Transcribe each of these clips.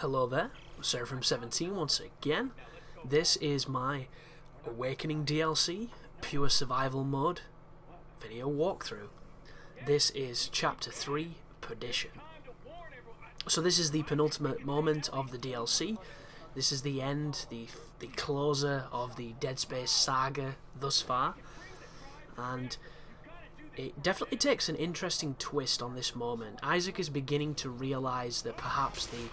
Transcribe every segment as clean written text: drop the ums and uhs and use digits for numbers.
Hello there, Seraphim17 once again. This is my Awakening DLC, Pure Survival Mode video walkthrough. This is Chapter 3, Perdition. So this is the penultimate moment of the DLC. This is the end, the closer of the Dead Space saga thus far. And it definitely takes an interesting twist on this moment. Isaac is beginning to realise that perhaps the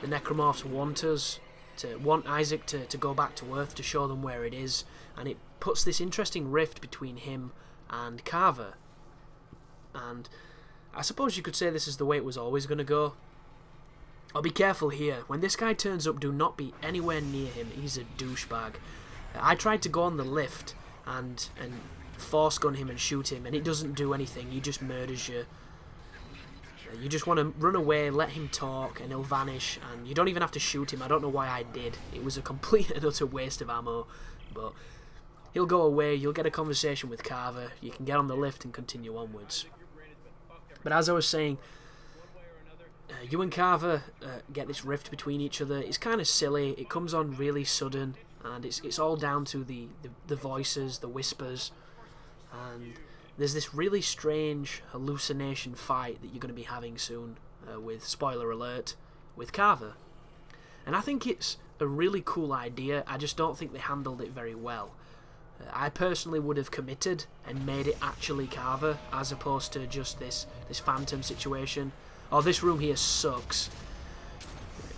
necromorphs want Isaac to go back to Earth to show them where it is, and it puts this interesting rift between him and Carver. And I suppose you could say this is the way it was always going to go. I'll be careful here. When this guy turns up, do not be anywhere near him. He's a douchebag. I tried to go on the lift and force gun him and shoot him, and it doesn't do anything. He just murders you. You just want to run away, let him talk, and he'll vanish, and you don't even have to shoot him. I don't know why I did. It was a complete and utter waste of ammo, but he'll go away, you'll get a conversation with Carver, you can get on the lift and continue onwards. But as I was saying, you and Carver get this rift between each other. It's kind of silly, it comes on really sudden, and it's all down to the voices, the whispers, and there's this really strange hallucination fight that you're going to be having soon with, spoiler alert, with Carver. And I think it's a really cool idea, I just don't think they handled it very well. I personally would have committed and made it actually Carver, as opposed to just this phantom situation. Oh, this room here sucks.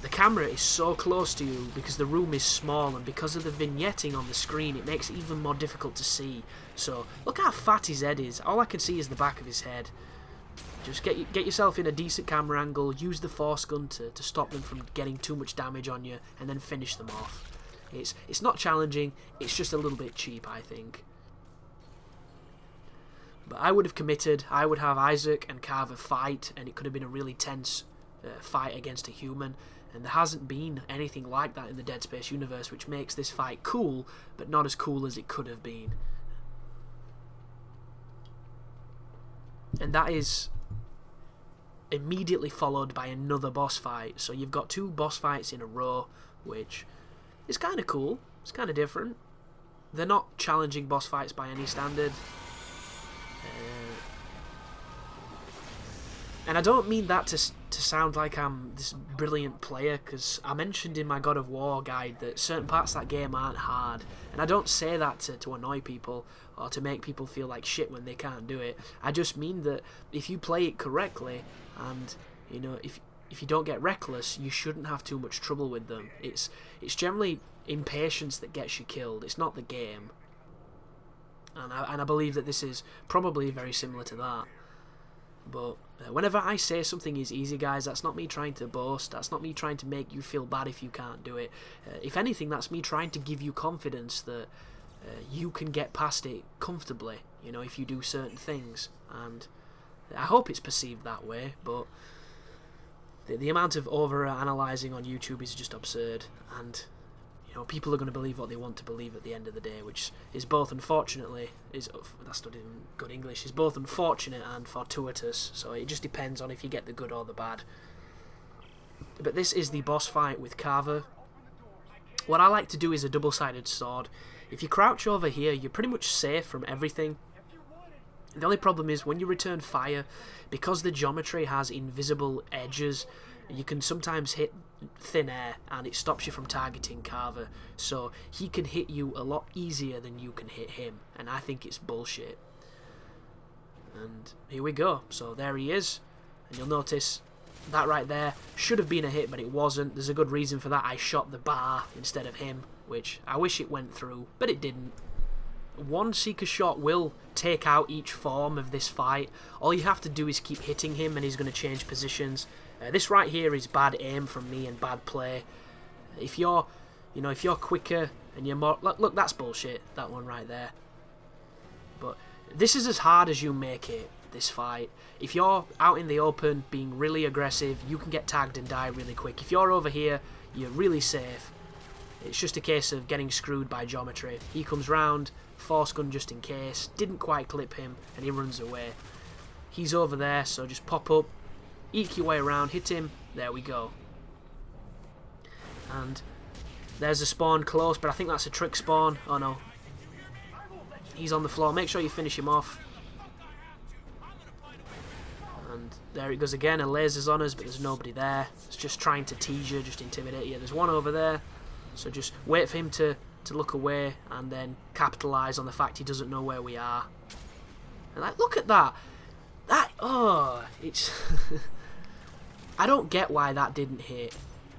The camera is so close to you because the room is small, and because of the vignetting on the screen it makes it even more difficult to see. So look how fat his head is. All I can see is the back of his head. Just get yourself in a decent camera angle, use the force gun to stop them from getting too much damage on you, and then finish them off. It's not challenging, it's just a little bit cheap, I think. But I would have committed. I would have Isaac and Carver fight, and it could have been a really tense fight against a human. And there hasn't been anything like that in the Dead Space universe, which makes this fight cool, but not as cool as it could have been. And that is immediately followed by another boss fight. So you've got two boss fights in a row, which is kind of cool. It's kind of different. They're not challenging boss fights by any standard. And I don't mean that to sound like I'm this brilliant player, because I mentioned in my God of War guide that certain parts of that game aren't hard. And I don't say that to annoy people or to make people feel like shit when they can't do it. I just mean that if you play it correctly, and you know, if you don't get reckless, you shouldn't have too much trouble with them. It's generally impatience that gets you killed. It's not the game. And I believe that this is probably very similar to that. But whenever I say something is easy, guys, that's not me trying to boast. That's not me trying to make you feel bad if you can't do it. If anything, that's me trying to give you confidence that you can get past it comfortably, you know, if you do certain things. And I hope it's perceived that way, but the amount of over-analysing on YouTube is just absurd. And people are going to believe what they want to believe at the end of the day, which is both, unfortunately, that's not even good English, is both unfortunate and fortuitous, so it just depends on if you get the good or the bad. But this is the boss fight with Carver. What I like to do is a double-sided sword. If you crouch over here, you're pretty much safe from everything. The only problem is when you return fire, because the geometry has invisible edges, you can sometimes hit thin air and it stops you from targeting Carver, so he can hit you a lot easier than you can hit him, and I think it's bullshit. And here we go, so there he is, and you'll notice that right there should have been a hit, but it wasn't. There's a good reason for that. I shot the bar instead of him, which I wish it went through, but it didn't. One Seeker shot will take out each form of this fight. All you have to do is keep hitting him and he's going to change positions. This right here is bad aim from me and bad play. If you're quicker and you're more... Look, that's bullshit, that one right there. But this is as hard as you make it, this fight. If you're out in the open being really aggressive, you can get tagged and die really quick. If you're over here, you're really safe. It's just a case of getting screwed by geometry. He comes round, force gun just in case, didn't quite clip him, and he runs away. He's over there, so just pop up, eke your way around, hit him, there we go. And there's a spawn close, but I think that's a trick spawn. Oh no. He's on the floor. Make sure you finish him off. And there it goes again. A laser's on us, but there's nobody there. It's just trying to tease you, just intimidate you. There's one over there. So just wait for him to look away and then capitalise on the fact he doesn't know where we are. And like, look at that. It's... I don't get why that didn't hit.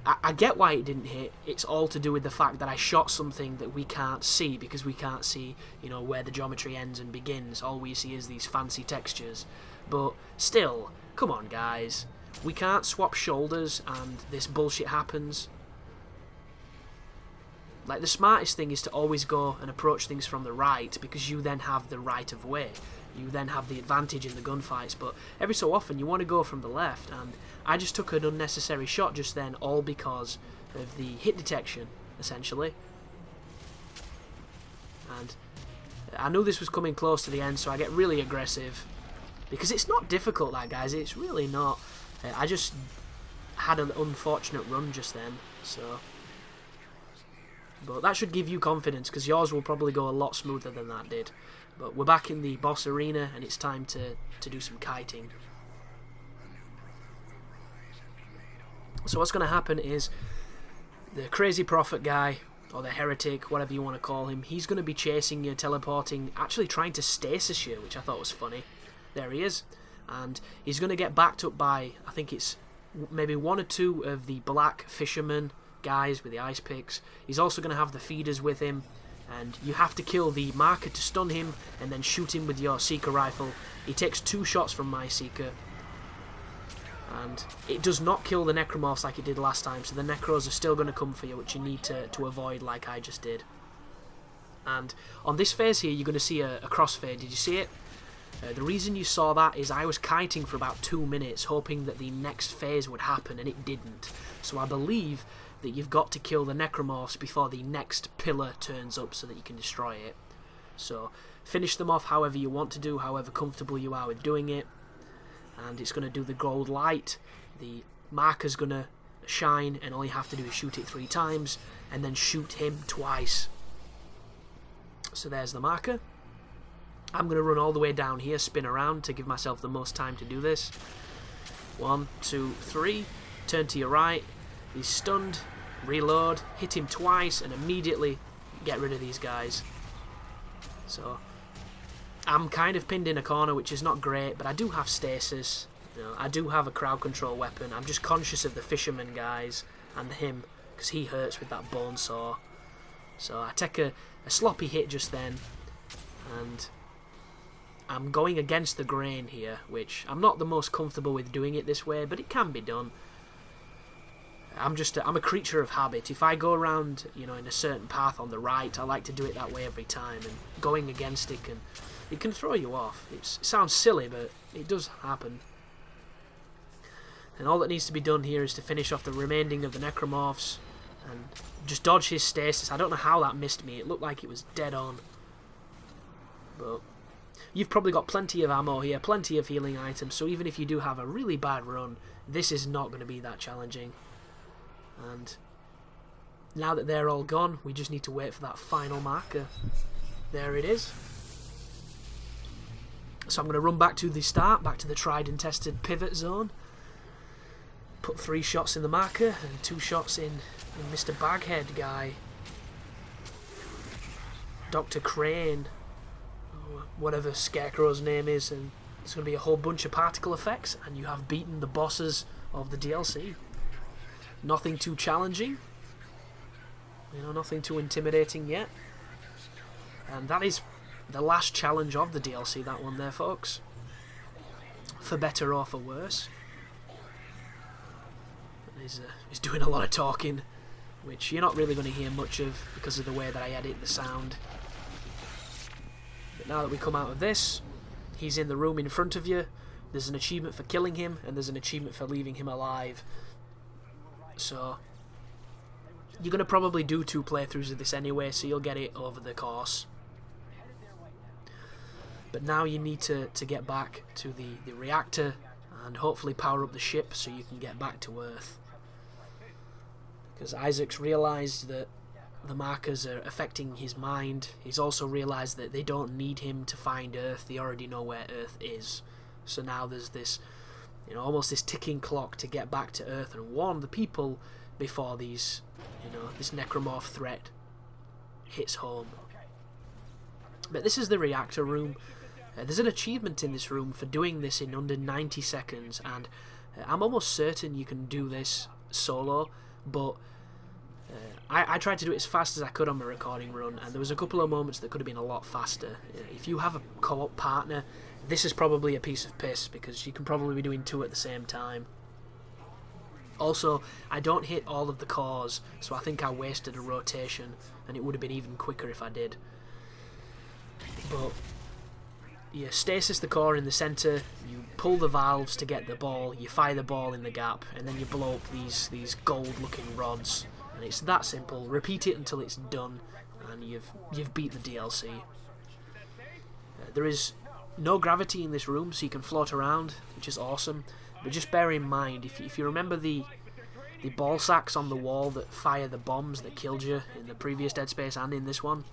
I get why it didn't hit. It's all to do with the fact that I shot something that we can't see, because we can't see, you know, where the geometry ends and begins. All we see is these fancy textures. But still, come on guys. We can't swap shoulders and this bullshit happens. Like, the smartest thing is to always go and approach things from the right, because you then have the right of way. You then have the advantage in the gunfights, but every so often you want to go from the left, and I just took an unnecessary shot just then, all because of the hit detection, essentially. And I knew this was coming close to the end, so I get really aggressive, because it's not difficult, that guys, it's really not. I just had an unfortunate run just then, so... But that should give you confidence, because yours will probably go a lot smoother than that did. But we're back in the boss arena, and it's time to do some kiting. So what's going to happen is the crazy prophet guy, or the heretic, whatever you want to call him, he's going to be chasing you, teleporting, actually trying to stasis you, which I thought was funny. There he is. And he's going to get backed up by, I think it's maybe one or two of the black fishermen guys with the ice picks. He's also going to have the feeders with him, and you have to kill the marker to stun him and then shoot him with your seeker rifle. He takes 2 shots from my seeker, and it does not kill the necromorphs like it did last time, so the necros are still going to come for you, which you need to avoid like I just did. And on this phase here, you're going to see a crossfade. Did you see it? The reason you saw that is I was kiting for about 2 minutes, hoping that the next phase would happen, and it didn't. So I believe that you've got to kill the necromorphs before the next pillar turns up so that you can destroy it. So finish them off however you want to do, however comfortable you are with doing it. And it's going to do the gold light. The marker's going to shine, and all you have to do is shoot it 3 times, and then shoot him twice. So there's the marker. I'm going to run all the way down here, spin around to give myself the most time to do this. 1, 2, 3. Turn to your right. He's stunned. Reload. Hit him twice and immediately get rid of these guys. So I'm kind of pinned in a corner, which is not great, but I do have stasis. You know, I do have a crowd control weapon. I'm just conscious of the fisherman guys and him, because he hurts with that bone saw. So I take a sloppy hit just then, and I'm going against the grain here, which I'm not the most comfortable with doing it this way, but it can be done. I'm a creature of habit. If I go around, you know, in a certain path on the right, I like to do it that way every time, and going against it can throw you off. It sounds silly, but it does happen. And all that needs to be done here is to finish off the remaining of the necromorphs and just dodge his stasis. I don't know how that missed me. It looked like it was dead on. But you've probably got plenty of ammo here, plenty of healing items, so even if you do have a really bad run, this is not going to be that challenging. And now that they're all gone, we just need to wait for that final marker. There it is. So I'm going to run back to the start, back to the tried and tested pivot zone. Put 3 shots in the marker and 2 shots in Mr. Baghead guy. Dr. Crane, whatever Scarecrow's name is, and it's going to be a whole bunch of particle effects, and you have beaten the bosses of the DLC. Nothing too challenging, you know, nothing too intimidating yet. And that is the last challenge of the DLC, that one there, folks. For better or for worse. He's doing a lot of talking, which you're not really going to hear much of because of the way that I edit the sound. But now that we come out of this, he's in the room in front of you. There's an achievement for killing him, and there's an achievement for leaving him alive. So you're going to probably do 2 playthroughs of this anyway, so you'll get it over the course. But now you need to get back to the reactor and hopefully power up the ship so you can get back to Earth. because Isaac's realised that the markers are affecting his mind. He's also realised that they don't need him to find Earth, they already know where Earth is. So now there's this, you know, almost this ticking clock to get back to Earth and warn the people before these, you know, this necromorph threat hits home. But this is the reactor room. There's an achievement in this room for doing this in under 90 seconds, and I'm almost certain you can do this solo, but I tried to do it as fast as I could on my recording run, and there was a couple of moments that could have been a lot faster. If you have a co-op partner, this is probably a piece of piss, because you can probably be doing two at the same time. Also, I don't hit all of the cores, so I think I wasted a rotation, and it would have been even quicker if I did. But you stasis the core in the centre, you pull the valves to get the ball, you fire the ball in the gap, and then you blow up these gold looking rods. And it's that simple. Repeat it until it's done, and you've beat the DLC. There is no gravity in this room, so you can float around, which is awesome. But just bear in mind, if you remember the ball sacks on the wall that fire the bombs that killed you in the previous Dead Space and in this one,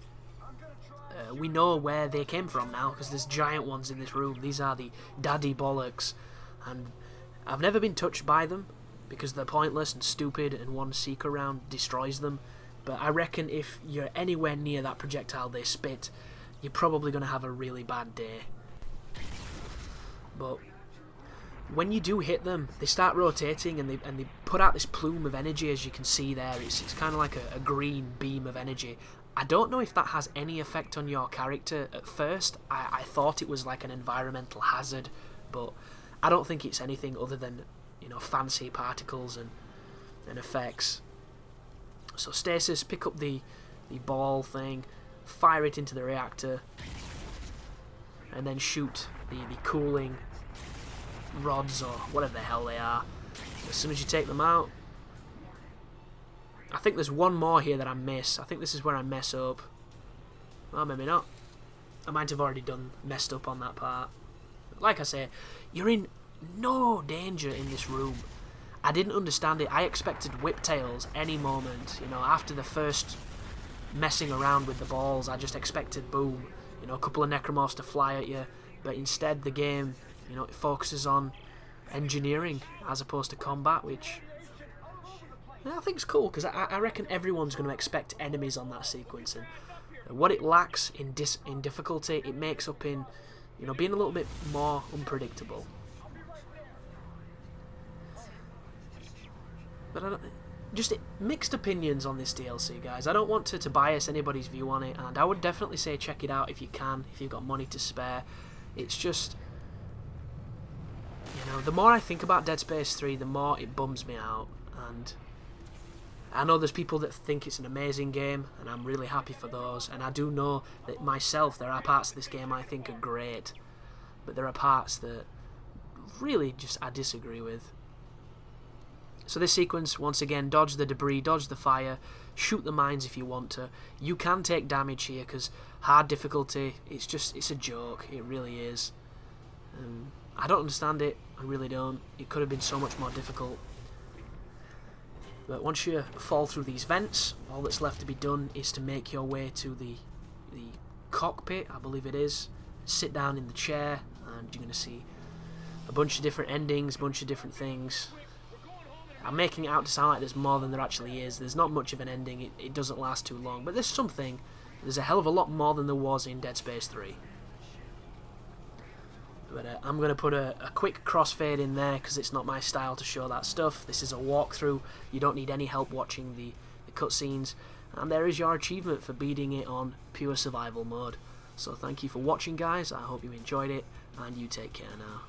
we know where they came from now, because there's giant ones in this room. These are the daddy bollocks, and I've never been touched by them because they're pointless and stupid, and one seeker round destroys them. But I reckon if you're anywhere near that projectile they spit, you're probably going to have a really bad day. But when you do hit them, they start rotating, and they put out this plume of energy, as you can see there. It's kind of like a green beam of energy. I don't know if that has any effect on your character. At first, I thought it was like an environmental hazard, but I don't think it's anything other than, you know, fancy particles and effects. So stasis, pick up the ball thing, fire it into the reactor, and then shoot the cooling rods, or whatever the hell they are. As soon as you take them out, I think there's one more here that I miss. I think this is where I mess up. Well, maybe not. I might have already messed up on that part. Like I say, you're in no danger in this room. I didn't understand it. I expected whiptails any moment. You know, after the first messing around with the balls, I just expected, boom, you know, a couple of necromorphs to fly at you. But instead, the game, you know, it focuses on engineering as opposed to combat, which I think is cool, because I reckon everyone's going to expect enemies on that sequence, and what it lacks in difficulty, it makes up in, you know, being a little bit more unpredictable. But just mixed opinions on this DLC, guys. I don't want to bias anybody's view on it, and I would definitely say check it out if you can, if you've got money to spare. It's just, you know, the more I think about Dead Space 3, the more it bums me out, and I know there's people that think it's an amazing game, and I'm really happy for those, and I do know that myself, there are parts of this game I think are great, but there are parts that really just I disagree with. So this sequence, once again, dodge the debris, dodge the fire, shoot the mines if you want to. You can take damage here, because hard difficulty, it's a joke, it really is. I don't understand it, I really don't. It could have been so much more difficult. But once you fall through these vents, all that's left to be done is to make your way to the cockpit, I believe it is. Sit down in the chair, and you're going to see a bunch of different endings, a bunch of different things. I'm making it out to sound like there's more than there actually is. There's not much of an ending, it doesn't last too long, but there's something. There's a hell of a lot more than there was in Dead Space 3. But I'm going to put a quick crossfade in there, because it's not my style to show that stuff. This is a walkthrough, you don't need any help watching the cutscenes, and there is your achievement for beating it on pure survival mode. So thank you for watching, guys, I hope you enjoyed it, and you take care now.